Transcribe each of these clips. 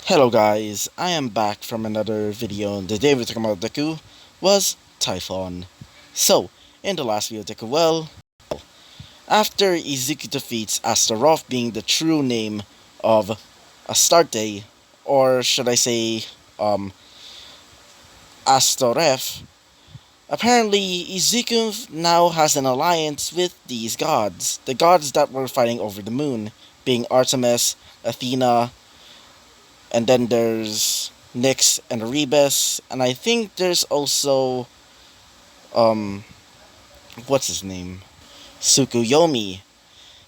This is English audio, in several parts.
Hello guys, I am back from another video. The day we're talking about deku was Typhon. So, in the last video deku, after Izuku defeats Astaroth being the true name of Astarte, or should I say, Astoreth, apparently Izuku now has an alliance with these gods. The gods that were fighting over the moon, being Artemis, Athena, and then there's Nyx and Erebus, and I think there's also um what's his name? Tsukuyomi.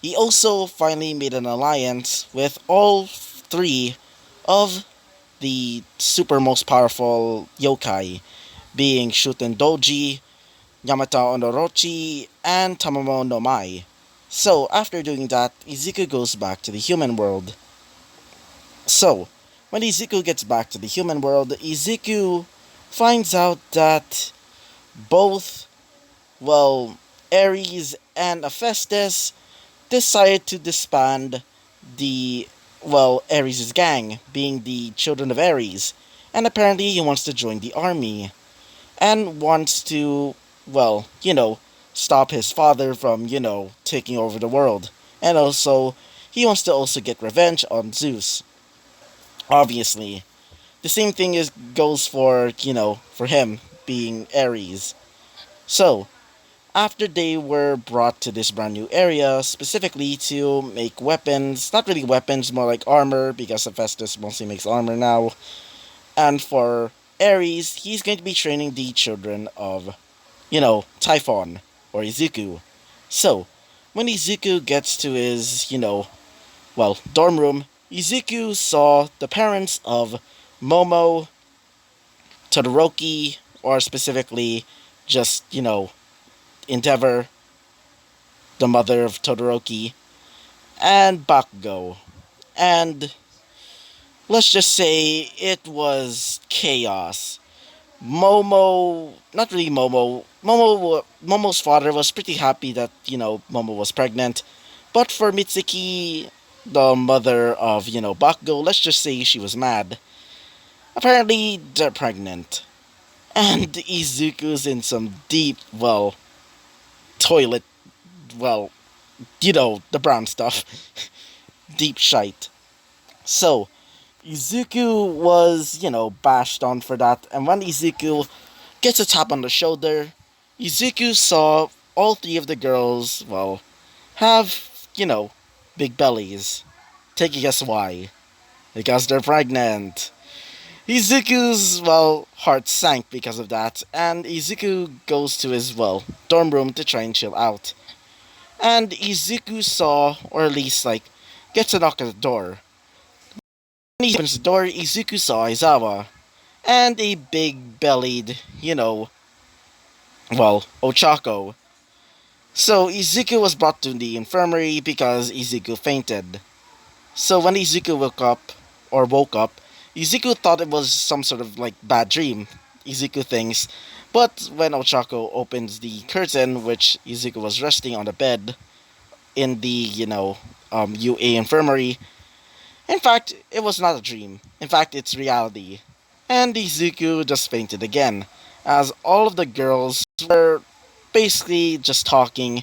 He also finally made an alliance with all three of the super most powerful yokai, being Shuten Doji, Yamata Onorochi, and Tamamo no Mai. So after doing that, Izuku goes back to the human world. So, when Izuku gets back to the human world, Izuku finds out that both, well, Ares and Hephaestus decided to disband the, well, Ares' gang, being the children of Ares, and apparently he wants to join the army, and wants to, well, stop his father from, taking over the world. And also, he wants to also get revenge on Zeus, obviously. The same thing is goes for for him being Ares. So after they were brought to this brand new area specifically to make weapons, not really weapons, more like armor because Hephaestus mostly makes armor now. And for Ares, he's going to be training the children of Typhon or Izuku. So when Izuku gets to his dorm room, Izuku saw the parents of Momo, Todoroki, or specifically just, Endeavor, the mother of Todoroki, and Bakugo. And let's just say it was chaos. Not really Momo's father was pretty happy that, Momo was pregnant. But for Mitsuki, the mother of, Bakugo, let's just say she was mad. Apparently, they're pregnant. And Izuku's in some deep, toilet, well, the brown stuff. Deep shite. So, Izuku was, bashed on for that, and when Izuku gets a tap on the shoulder, Izuku saw all three of the girls, have, big bellies. Take a guess why. Because they're pregnant. Izuku's, heart sank because of that, and Izuku goes to his, dorm room to try and chill out. And Izuku saw, or at least, gets a knock at the door. When he opens the door, Izuku saw Aizawa, and a big bellied, Ochako. So Izuku was brought to the infirmary because Izuku fainted. So when Izuku woke up, Izuku thought it was some sort of bad dream, Izuku thinks. But when Ochako opens the curtain, which Izuku was resting on the bed in the, UA infirmary, in fact, it was not a dream. In fact, it's reality. And Izuku just fainted again, as all of the girls were basically just talking,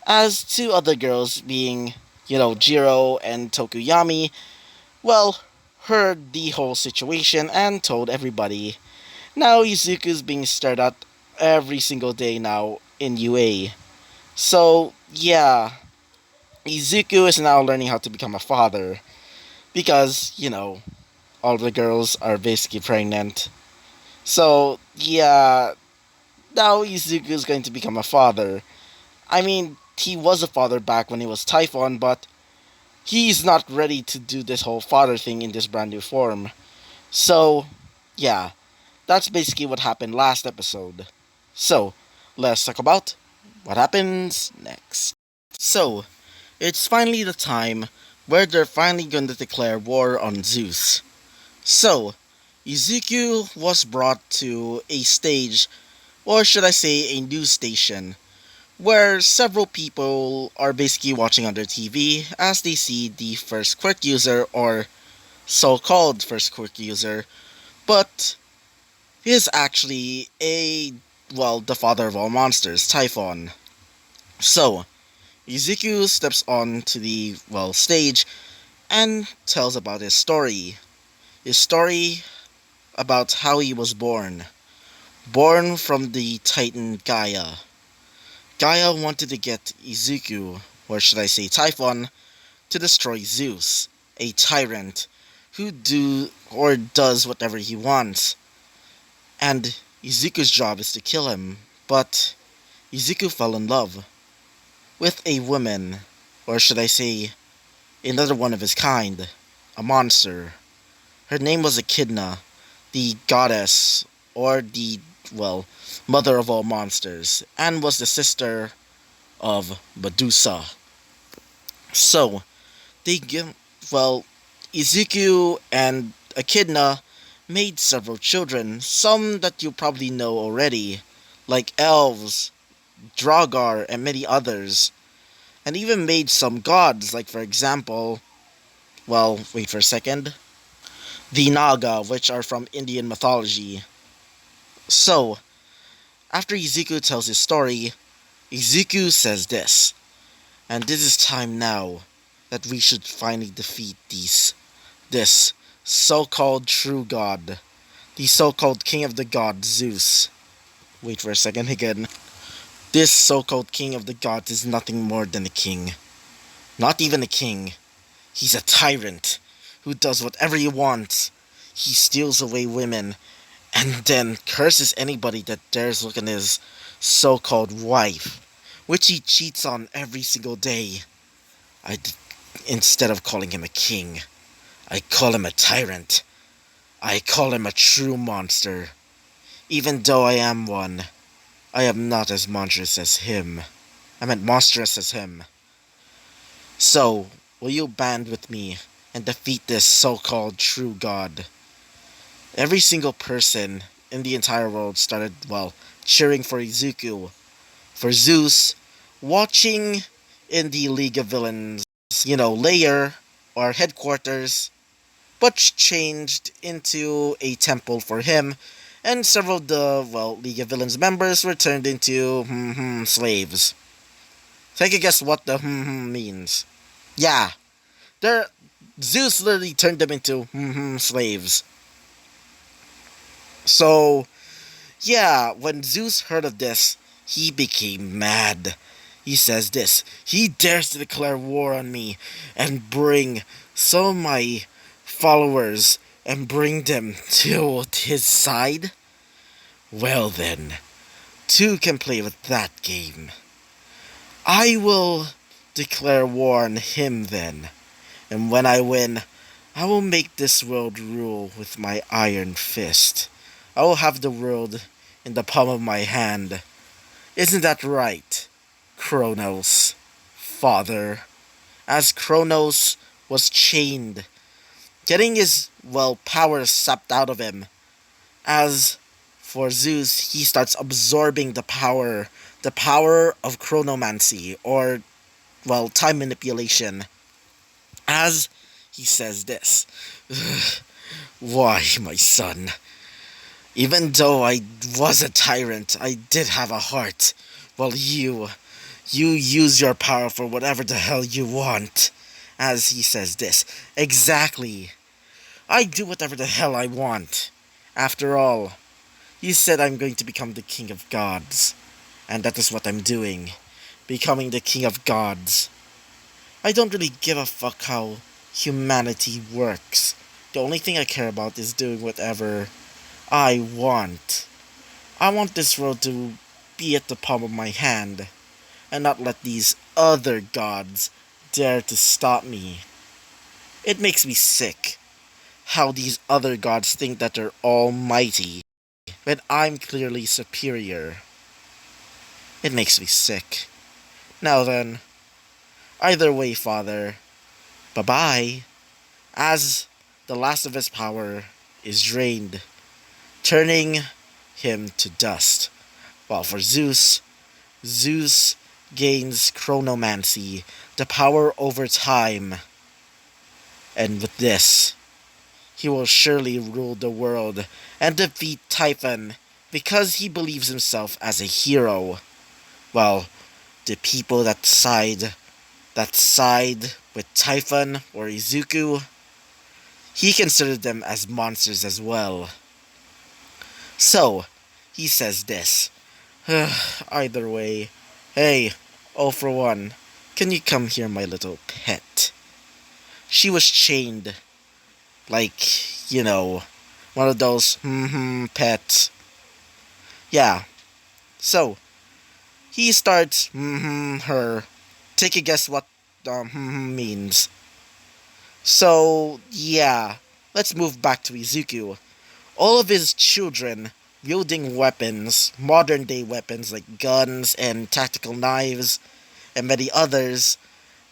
as two other girls being, Jiro and Tokuyami, well, heard the whole situation and told everybody. Now Izuku's being stared at every single day now in UA. So, yeah, Izuku is now learning how to become a father. Because, all the girls are basically pregnant. So, yeah, now Izuku is going to become a father. I mean, he was a father back when he was Typhon, but he's not ready to do this whole father thing in this brand new form. So, yeah, that's basically what happened last episode. So, let's talk about what happens next. So, it's finally the time where they're finally going to declare war on Zeus. So, Izuku was brought to a stage, or should I say a news station, where several people are basically watching on their TV as they see the first quirk user, or so-called first quirk user, but he is actually the father of all monsters, Typhon. So, Ezekiel steps on to the, stage and tells about his story. His story about how he was born. Born from the Titan Gaia. Gaia wanted to get Ezekiel, or should I say Typhon, to destroy Zeus, a tyrant who does whatever he wants. And Ezekiel's job is to kill him. But Ezekiel fell in love with a woman, or should I say, another one of his kind, a monster. Her name was Echidna, the goddess, or the, well, mother of all monsters, and was the sister of Medusa. So, they give, well, Ezekiel and Echidna made several children, some that you probably know already, like elves, Dragar, and many others, and even made some gods, like for example, wait for a second, the Naga, which are from Indian mythology. So, after Ezekiel tells his story, Ezekiel says this, and this is time now that we should finally defeat this so-called true god, the so-called king of the gods, Zeus. Wait for a second again. This so-called king of the gods is nothing more than a king. Not even a king. He's a tyrant who does whatever he wants. He steals away women and then curses anybody that dares look at his so-called wife, which he cheats on every single day. Instead of calling him a king, I call him a tyrant. I call him a true monster. Even though I am one, I am not as monstrous as him. I meant monstrous as him. So, will you band with me and defeat this so-called true god? Every single person in the entire world started, cheering for Ezekiel, for Zeus, watching in the League of Villains, lair or headquarters, but changed into a temple for him, and several of the, League of Villains members were turned into, slaves. Take a guess what the means. Yeah, Zeus literally turned them into, slaves. So, yeah, when Zeus heard of this, he became mad. He says this, he dares to declare war on me and bring some of my followers and bring them to his side? Well then, two can play with that game. I will declare war on him then, and when I win, I will make this world rule with my iron fist. I will have the world in the palm of my hand. Isn't that right, Kronos, father? As Kronos was chained, getting his, power sapped out of him. As for Zeus, he starts absorbing the power of chronomancy, or, time manipulation. As he says this, why, my son? Even though I was a tyrant, I did have a heart. Well, you use your power for whatever the hell you want. As he says this, exactly. I do whatever the hell I want. After all, you said I'm going to become the king of gods. And that is what I'm doing. Becoming the king of gods. I don't really give a fuck how humanity works. The only thing I care about is doing whatever I want. I want this world to be at the palm of my hand, and not let these other gods dare to stop me. It makes me sick how these other gods think that they're almighty, when I'm clearly superior. It makes me sick. Now then, either way, father, bye-bye, as the last of his power is drained, turning him to dust. While for Zeus gains chronomancy, the power over time. And with this, He will surely rule the world and defeat Typhon because he believes himself as a hero. Well, the people that side with Typhon or Izuku, he considered them as monsters as well. So, he says this. Either way, hey, all for one, can you come here, my little pet? She was chained, like, one of those, pets. Yeah, so, he starts, her. Take a guess what, means. So, yeah, let's move back to Izuku. All of his children wielding weapons, modern day weapons like guns and tactical knives, and many others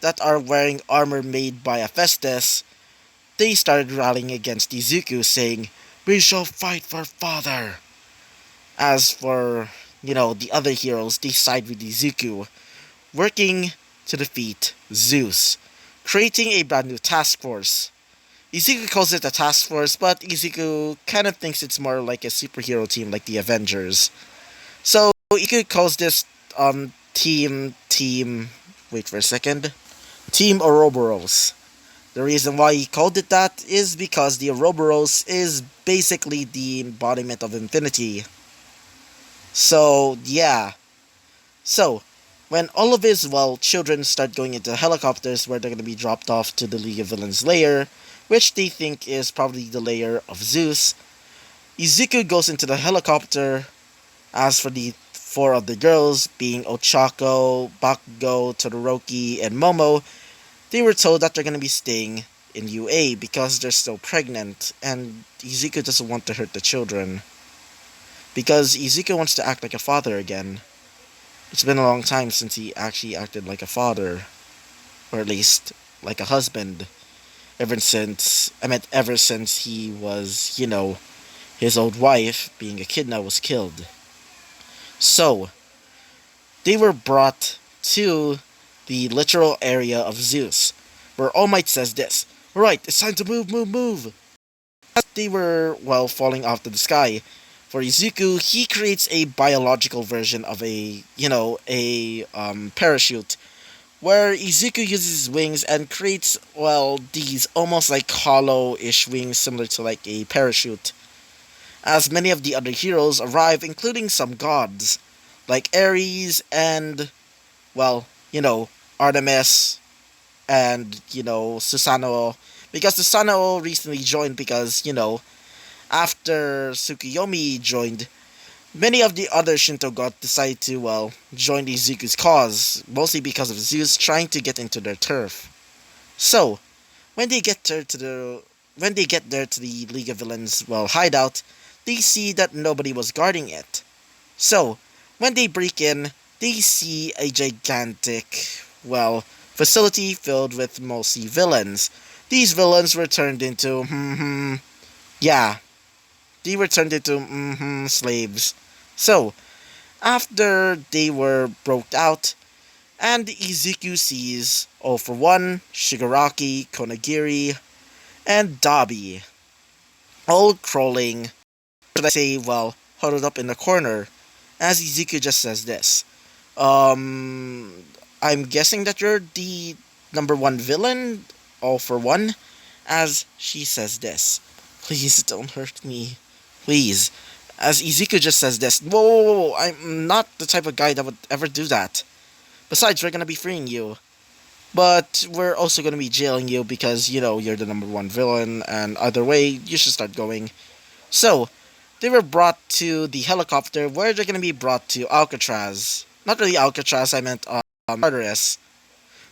that are wearing armor made by Hephaestus, they started rallying against Izuku, saying, "We shall fight for father." As for, the other heroes, they side with Izuku, working to defeat Zeus, creating a brand new task force. Izuku calls it a task force, but Izuku kind of thinks it's more like a superhero team like the Avengers. So Izuku calls this team wait for a second. Team Ouroboros. The reason why he called it that is because the Ouroboros is basically the embodiment of infinity. So yeah. So when all of his children start going into helicopters where they're gonna be dropped off to the League of Villains lair, which they think is probably the lair of Zeus, Izuku goes into the helicopter. As for the four of the girls, being Ochako, Bakugo, Todoroki, and Momo, they were told that they're going to be staying in UA because they're still pregnant, and Izuku doesn't want to hurt the children. Because Izuku wants to act like a father again. It's been a long time since he actually acted like a father, or at least like a husband. Ever since he was, his old wife, being Echidna, was killed. So, they were brought to the literal area of Zeus, where All Might says this: "Alright, it's time to move, move, move!" As they were, falling off to the sky, for Izuku, he creates a biological version of a parachute, where Izuku uses his wings and creates, these almost like hollow-ish wings similar to like a parachute. As many of the other heroes arrive, including some gods, like Ares and, Artemis and, Susanoo. Because Susanoo recently joined because, after Tsukuyomi joined, many of the other Shinto gods decided to, join Izuku's cause, mostly because of Zeus trying to get into their turf. So, when they get there to the League of Villains, hideout, they see that nobody was guarding it. So, when they break in, they see a gigantic, facility filled with mostly villains. These villains were turned into, yeah, they were turned into, slaves. So, after they were broke out, and Izuku sees, all for one, Shigaraki, Konagiri, and Dabi, all crawling, should I say, huddled up in the corner, as Izuku just says this. I'm guessing that you're the number one villain, all for one, as she says this. Please don't hurt me. Please. As Izuku just says this. Whoa, whoa, whoa, whoa, I'm not the type of guy that would ever do that. Besides, we're gonna be freeing you. But we're also gonna be jailing you because, you're the number one villain, and either way, you should start going. So, they were brought to the helicopter where they're gonna be brought to Alcatraz. Not really Alcatraz, I meant Tartarus.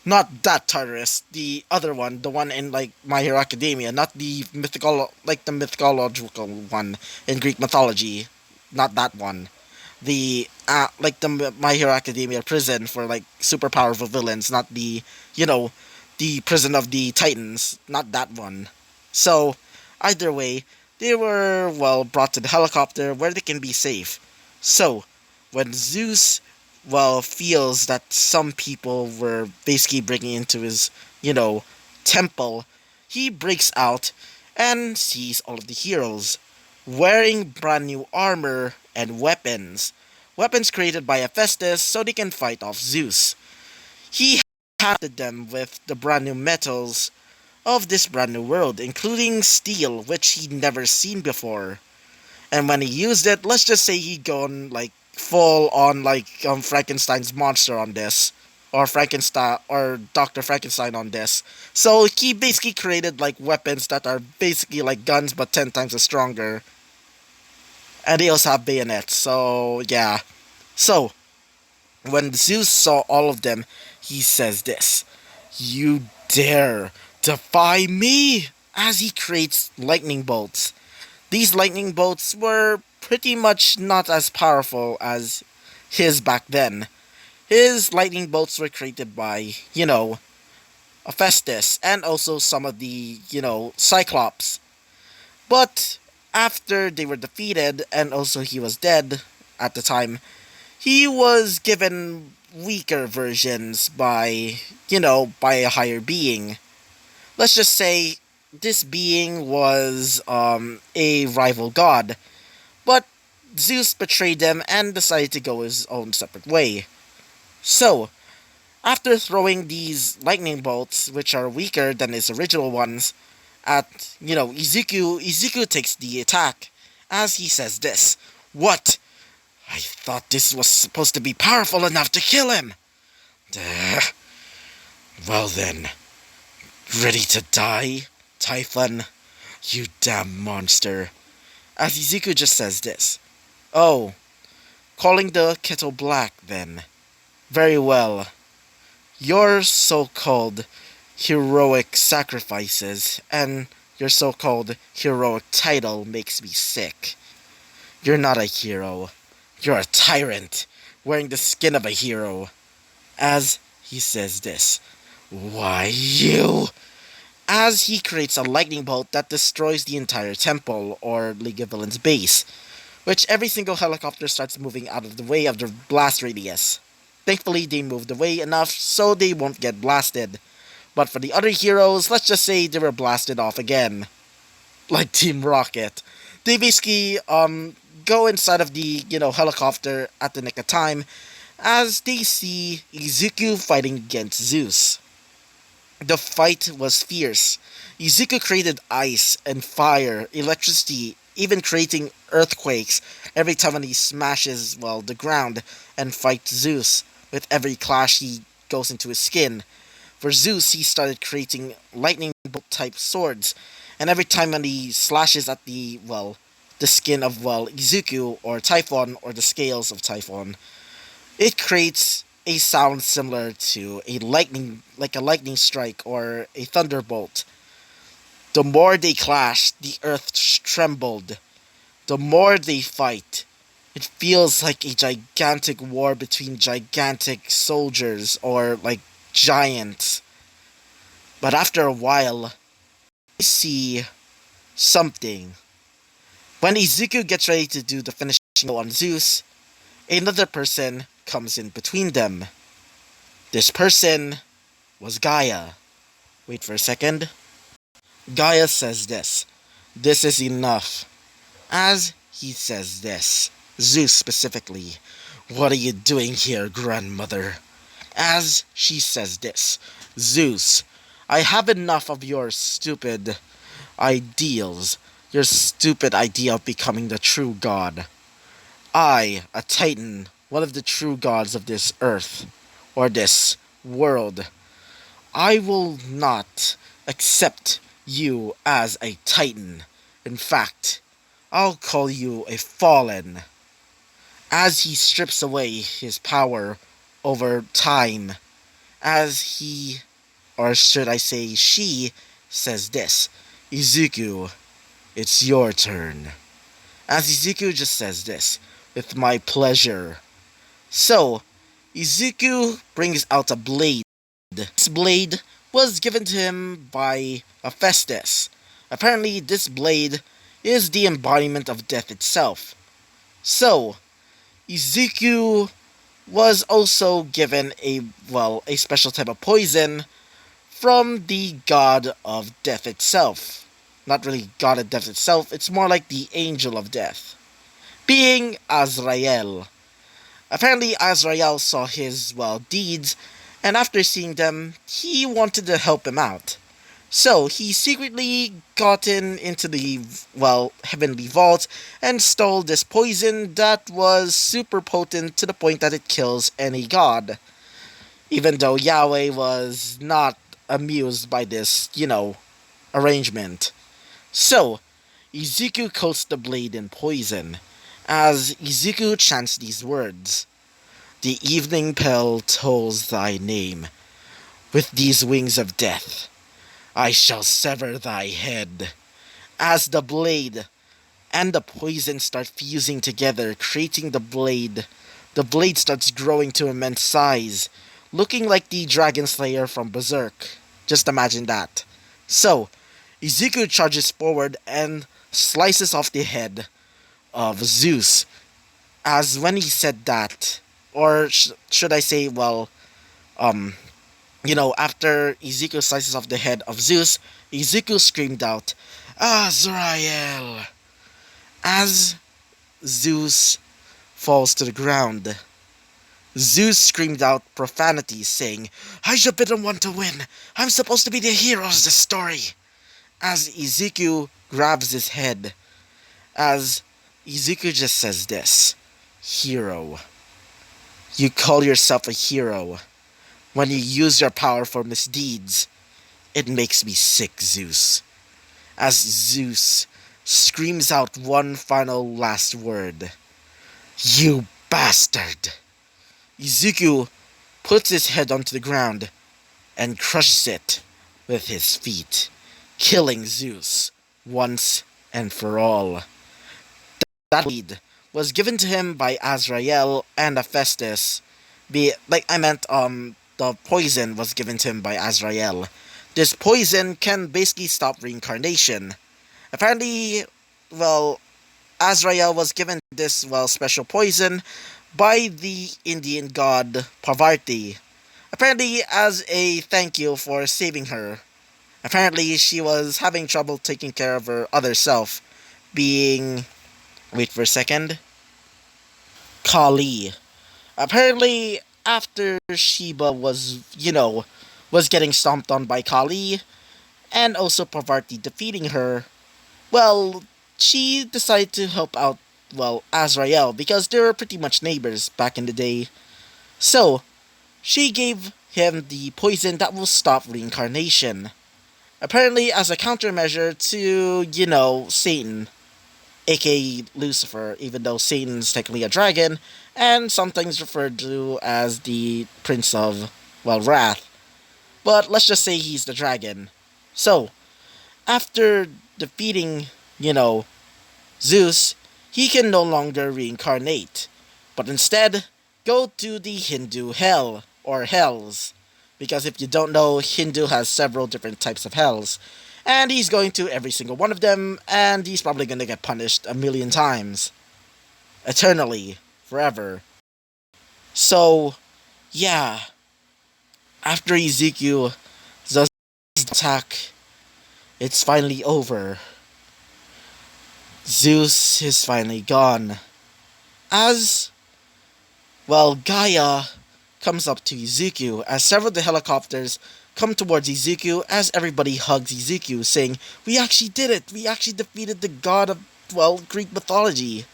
Not that Tartarus, the other one, the one in like My Hero Academia, not the mythological one in Greek mythology. Not that one. The My Hero Academia prison for like super powerful villains, not the prison of the Titans, not that one. So, either way, they were, brought to the helicopter where they can be safe. So, when Zeus, feels that some people were basically breaking into his, temple, he breaks out and sees all of the heroes wearing brand new armor and weapons. Weapons created by Hephaestus so they can fight off Zeus. He handed them with the brand new metals of this brand new world, including steel, which he'd never seen before. And when he used it, let's just say he'd gone like full on like Frankenstein's monster on this, or Frankenstein or Doctor Frankenstein on this. So he basically created like weapons that are basically like guns but 10 times as stronger, and they also have bayonets. So yeah. So when Zeus saw all of them, he says this: "You dare defy me!" As he creates lightning bolts. These lightning bolts were pretty much not as powerful as his back then. His lightning bolts were created by, Hephaestus and also some of the, Cyclops. But after they were defeated and also he was dead at the time, he was given weaker versions by, by a higher being. Let's just say this being was a rival god, but Zeus betrayed him and decided to go his own separate way. So, after throwing these lightning bolts, which are weaker than his original ones, at, Izuku takes the attack, as he says this: "What? I thought this was supposed to be powerful enough to kill him! Duh. Well then, ready to die, Typhon? You damn monster." As Izuku just says this: "Oh, calling the kettle black, then. Very well. Your so-called heroic sacrifices and your so-called heroic title makes me sick. You're not a hero. You're a tyrant, wearing the skin of a hero." As he says this: "Why, you..." As he creates a lightning bolt that destroys the entire temple, or League of Villains base, which every single helicopter starts moving out of the way of their blast radius. Thankfully, they moved away enough so they won't get blasted. But for the other heroes, let's just say they were blasted off again. Like Team Rocket. They basically, go inside of the, helicopter at the nick of time as they see Izuku fighting against Zeus. The fight was fierce. Izuku created ice and fire, electricity, even creating earthquakes every time when he smashes, the ground and fights Zeus. With every clash, he goes into his skin. For Zeus, he started creating lightning bolt type swords, and every time when he slashes at the skin of, Izuku or Typhon or the scales of Typhon, it creates a sound similar to a lightning strike or a thunderbolt. The more they clash, the earth trembled. The more they fight, it feels like a gigantic war between gigantic soldiers or like giants. But after a while, you see something. When Izuku gets ready to do the finishing blow on Zeus, another person comes in between them. This person was Gaia. Wait for a second. Gaia says this: "This is enough." As he says this, Zeus specifically: "What are you doing here, grandmother?" As she says this, Zeus: "I have enough of your stupid ideals, your stupid idea of becoming the true god. I, a titan, one of the true gods of this earth, or this world, I will not accept you as a titan. In fact, I'll call you a fallen." As he strips away his power over time, as he, or should I say she, says this: "Izuku, it's your turn." As Izuku just says this: "With my pleasure." So, Izuku brings out a blade. This blade was given to him by Hephaestus. Apparently, this blade is the embodiment of death itself. So, Izuku was also given a special type of poison from the god of death itself. not really god of death itself, it's more like the angel of death, being Azrael. Apparently, Azrael saw his, well, deeds, and after seeing them, he wanted to help him out. So, he secretly gotten into the, well, heavenly vault and stole this poison that was super potent to the point that it kills any god. Even though Yahweh was not amused by this, arrangement. So, Izuku coats the blade in poison, as Izuku chants these words. The evening bell tolls thy name. With these wings of death, I shall sever thy head. As the blade and the poison start fusing together, creating the blade starts growing to immense size, looking like the Dragon Slayer from Berserk. Just imagine that. So, Izuku charges forward and slices off the head of Zeus. As when he said that, or should I say, well, um, after Ezekiel slices off the head of Zeus, Ezekiel screamed out, Azrael! As Zeus falls to the ground, Zeus screamed out profanity, saying, I should be the one to win. I'm supposed to be the hero of the story. As Ezekiel grabs his head, as Ezekiel just says this, hero. You call yourself a hero. When you use your power for misdeeds, it makes me sick, Zeus. As Zeus screams out one final last word. You bastard! Ezekiel puts his head onto the ground and crushes it with his feet, killing Zeus once and for all. That lead was given to him by Azrael and Hephaestus. The poison was given to him by Azrael. This poison can basically stop reincarnation. Apparently, well, Azrael was given this, well, special poison by the Indian god Parvati. Apparently, as a thank you for saving her. Apparently, she was having trouble taking care of her other self, being, wait for a second, Kali. Apparently, after Sheba was getting stomped on by Kali, and also Parvati defeating her, well, she decided to help out, well, Azrael, because they were pretty much neighbors back in the day. So, she gave him the poison that will stop reincarnation. Apparently, as a countermeasure to, Satan, aka Lucifer, even though Satan's technically a dragon, and sometimes referred to as the Prince of, well, Wrath. But let's just say he's the dragon. So, after defeating, Zeus, he can no longer reincarnate, but instead go to the Hindu hell, or hells. Because if you don't know, Hindu has several different types of hells. And he's going to every single one of them, and he's probably going to get punished a million times. Eternally. Forever. So, yeah. After Ezekiel does attack, it's finally over. Zeus is finally gone. As, well, Gaia comes up to Ezekiel as several of the helicopters come towards Ezekiel as everybody hugs Ezekiel, saying, we actually did it! We actually defeated the god of, well, Greek mythology.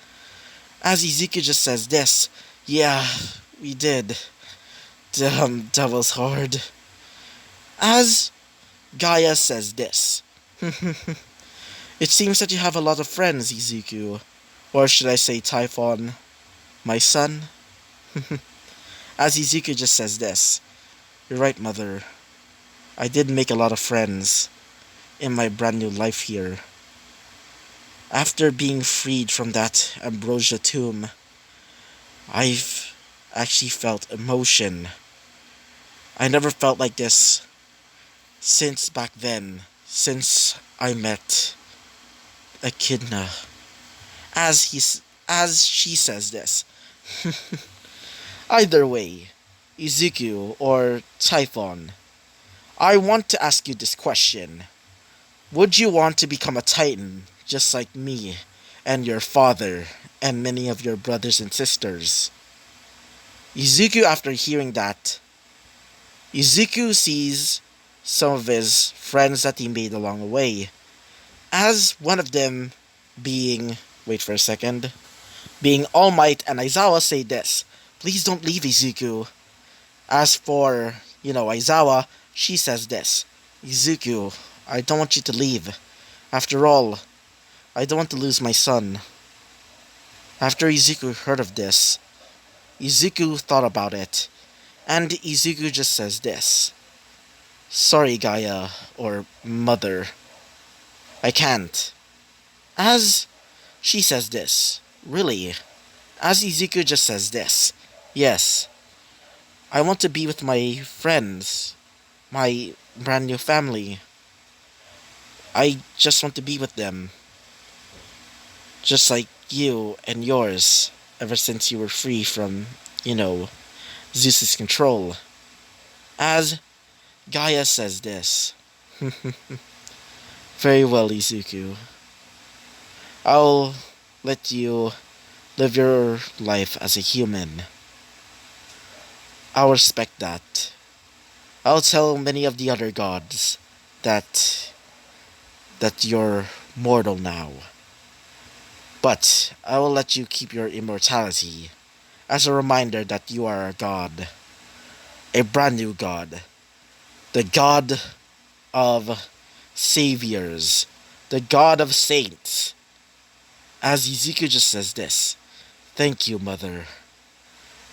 As Ezekiel just says this, yeah, we did. Damn, that was hard. As Gaia says this, it seems that you have a lot of friends, Ezekiel. Or should I say Typhon, my son? As Ezekiel just says this, you're right, mother. I did make a lot of friends in my brand new life here. After being freed from that ambrosia tomb, I've actually felt emotion. I never felt like this since back then, since I met Echidna. As she says this. Either way, Ezekiel or Typhon, I want to ask you this question. Would you want to become a titan, just like me, and your father, and many of your brothers and sisters? Izuku, after hearing that, Izuku sees some of his friends that he made along the way, as one of them being, wait for a second, being All Might and Aizawa say this: please don't leave, Izuku. As for, Aizawa, she says this: Izuku, I don't want you to leave. After all, I don't want to lose my son. After Izuku heard of this, Izuku thought about it, and Izuku just says this: sorry, Gaia, or Mother. I can't. As she says this: really? As Izuku just says this: yes, I want to be with my friends, my brand new family. I just want to be with them. Just like you and yours, ever since you were free from, you know, Zeus's control. As Gaia says this: very well, Izuku. I'll let you live your life as a human. I'll respect that. I'll tell many of the other gods that you're mortal now. But I will let you keep your immortality as a reminder that you are a god. A brand new god. The god of saviors. The god of saints. As Izuku just says this: thank you, Mother.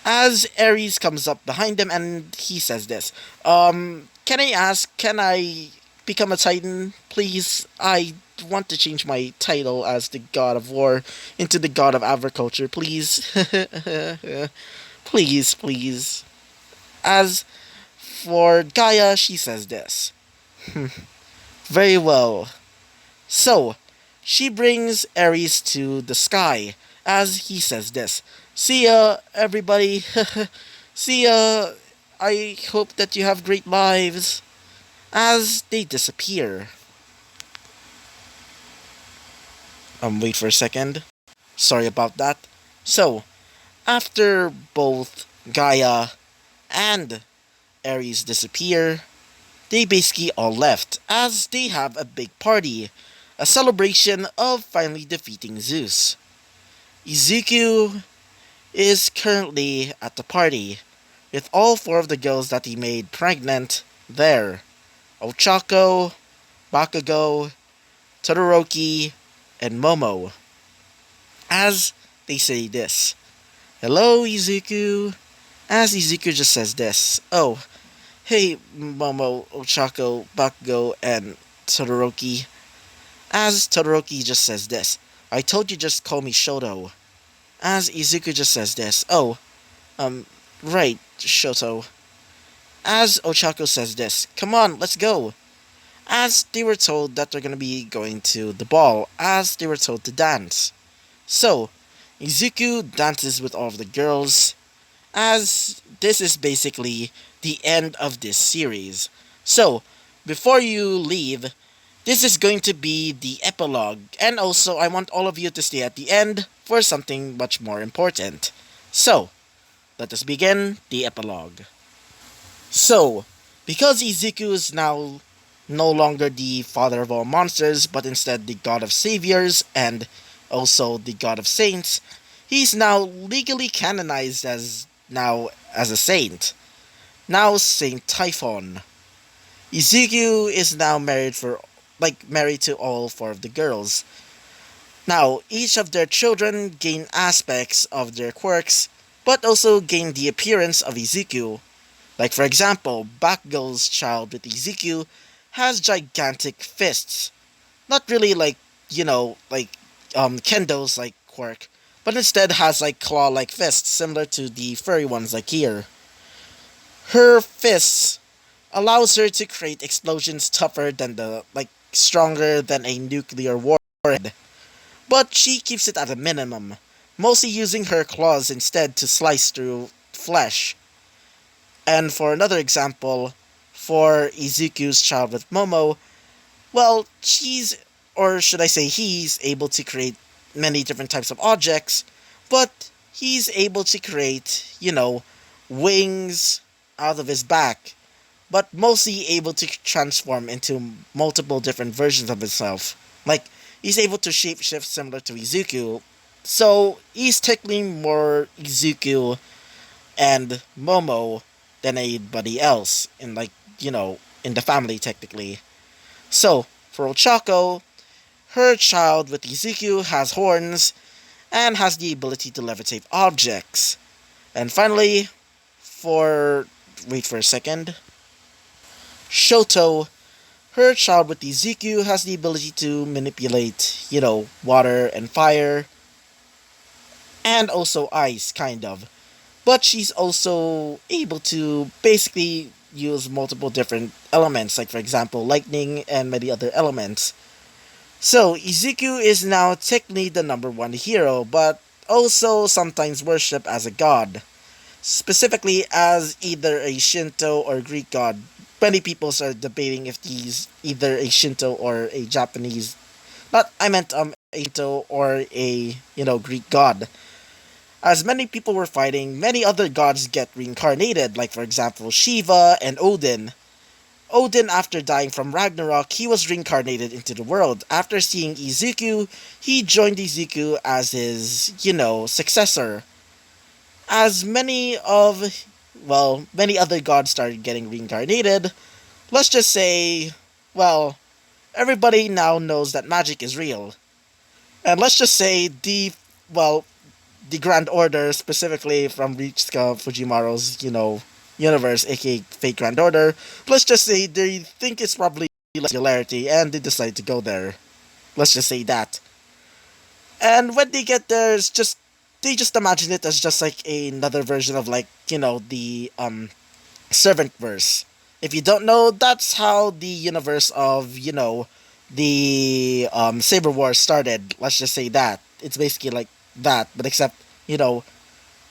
As Ares comes up behind him and he says this: can I ask, can I become a titan, please? I want to change my title as the god of war into the god of agriculture, please. Please, please. As for Gaia, she says this: very well. So, she brings Ares to the sky as he says this: see ya, everybody. See ya. I hope that you have great lives. As they disappear. Wait for a second. Sorry about that. So, after both Gaia and Ares disappear, they basically all left as they have a big party, a celebration of finally defeating Zeus. Izuku is currently at the party with all four of the girls that he made pregnant there: Ochako, Bakugo, Todoroki, and Momo. As they say this: hello, Izuku. As Izuku just says this: oh, hey, Momo, Ochako, Bakugo, and Todoroki. As Todoroki just says this: I told you just call me Shoto. As Izuku just says this: oh, right, Shoto. As Ochako says this: come on, let's go. As they were told that they're gonna be going to the ball, as they were told to dance. So, Izuku dances with all of the girls, as this is basically the end of this series. So, before you leave, this is going to be the epilogue, and also I want all of you to stay at the end for something much more important. So, let us begin the epilogue. So, because Izuku is now no longer the father of all monsters, but instead the god of saviors and also the god of saints, he's now legally canonized as a saint. Now Saint Typhon. Izuku is now married to all four of the girls. Now, each of their children gain aspects of their quirks, but also gain the appearance of Izuku. Like for example, Bakugo's child with Izuku has gigantic fists. Not really Kendo's quirk, but instead has claw-like fists, similar to the furry ones here. Her fists allows her to create explosions tougher than stronger than a nuclear warhead. But she keeps it at a minimum, mostly using her claws instead to slice through flesh. And for another example, for Izuku's child with Momo, Well, or should I say he's able to create many different types of objects, but he's able to create, wings out of his back, but mostly able to transform into multiple different versions of himself. Like, he's able to shapeshift similar to Izuku, so he's technically more Izuku and Momo than anybody else in the family technically. So, for Ochako, her child with Izuku has horns and has the ability to levitate objects. And finally, for wait for a second, Shoto, her child with Izuku has the ability to manipulate, water and fire and also ice kind of. But she's also able to basically use multiple different elements, like for example lightning and many other elements. So Izuku is now technically the number one hero, but also sometimes worshipped as a god, specifically as either a Shinto or Greek god. Many people are debating if he's either a Shinto or a Japanese, not I meant a Shinto or a Greek god. As many people were fighting, many other gods get reincarnated, like for example Shiva and Odin. Odin, after dying from Ragnarok, he was reincarnated into the world. After seeing Izuku, he joined Izuku as his, successor. As many other gods started getting reincarnated, let's just say, well, everybody now knows that magic is real. And let's just say the Grand Order, specifically from Ritsuka Fujimaro's, universe, aka Fate Grand Order, let's just say they think it's probably singularity and they decide to go there. Let's just say that. And when they get there, they just imagine it as just like another version of the servant verse. If you don't know, that's how the universe of, the Saber Wars started. Let's just say that. It's basically like that, but except, you know,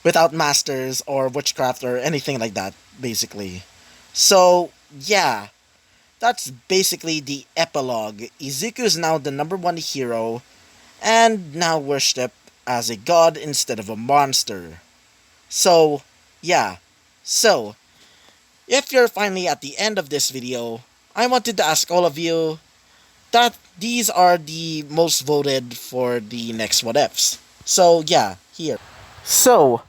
without masters or witchcraft or anything like that, basically. So, yeah, that's basically the epilogue. Izuku is now the number one hero and now worshipped as a god instead of a monster. So, yeah. So, if you're finally at the end of this video, I wanted to ask all of you that these are the most voted for the next what ifs. So, yeah, here. So,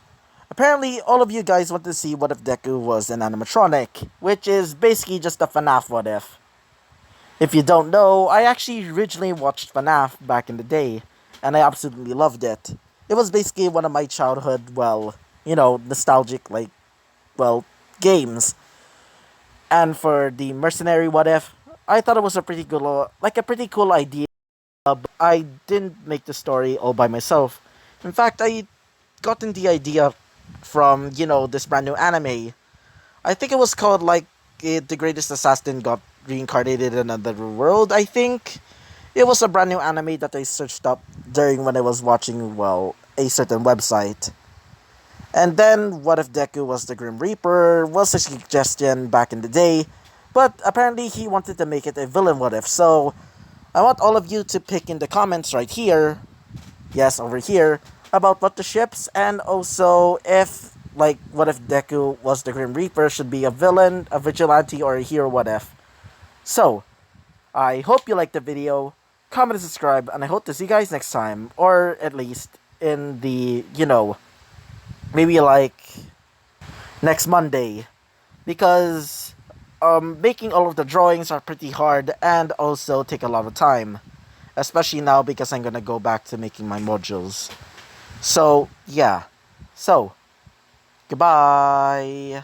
apparently, all of you guys want to see what if Deku was an animatronic, which is basically just a FNAF what if. If you don't know, I actually originally watched FNAF back in the day, and I absolutely loved it. It was basically one of my childhood, nostalgic, games. And for the mercenary what if, I thought it was a pretty cool idea, but I didn't make the story all by myself. In fact, I gotten the idea from, this brand new anime. I think it was called The Greatest Assassin Got Reincarnated in Another World, I think. It was a brand new anime that I searched up during when I was watching, a certain website. And then, what if Deku was the Grim Reaper was a suggestion back in the day, but apparently he wanted to make it a villain what if, so I want all of you to pick in the comments right here, yes, over here, about what the ships, and also if, what if Deku was the Grim Reaper, should be a villain, a vigilante, or a hero what if. So, I hope you liked the video, comment and subscribe, and I hope to see you guys next time, or at least in the, maybe next Monday, because making all of the drawings are pretty hard and also take a lot of time, especially now because I'm gonna go back to making my modules. So, yeah. So, goodbye.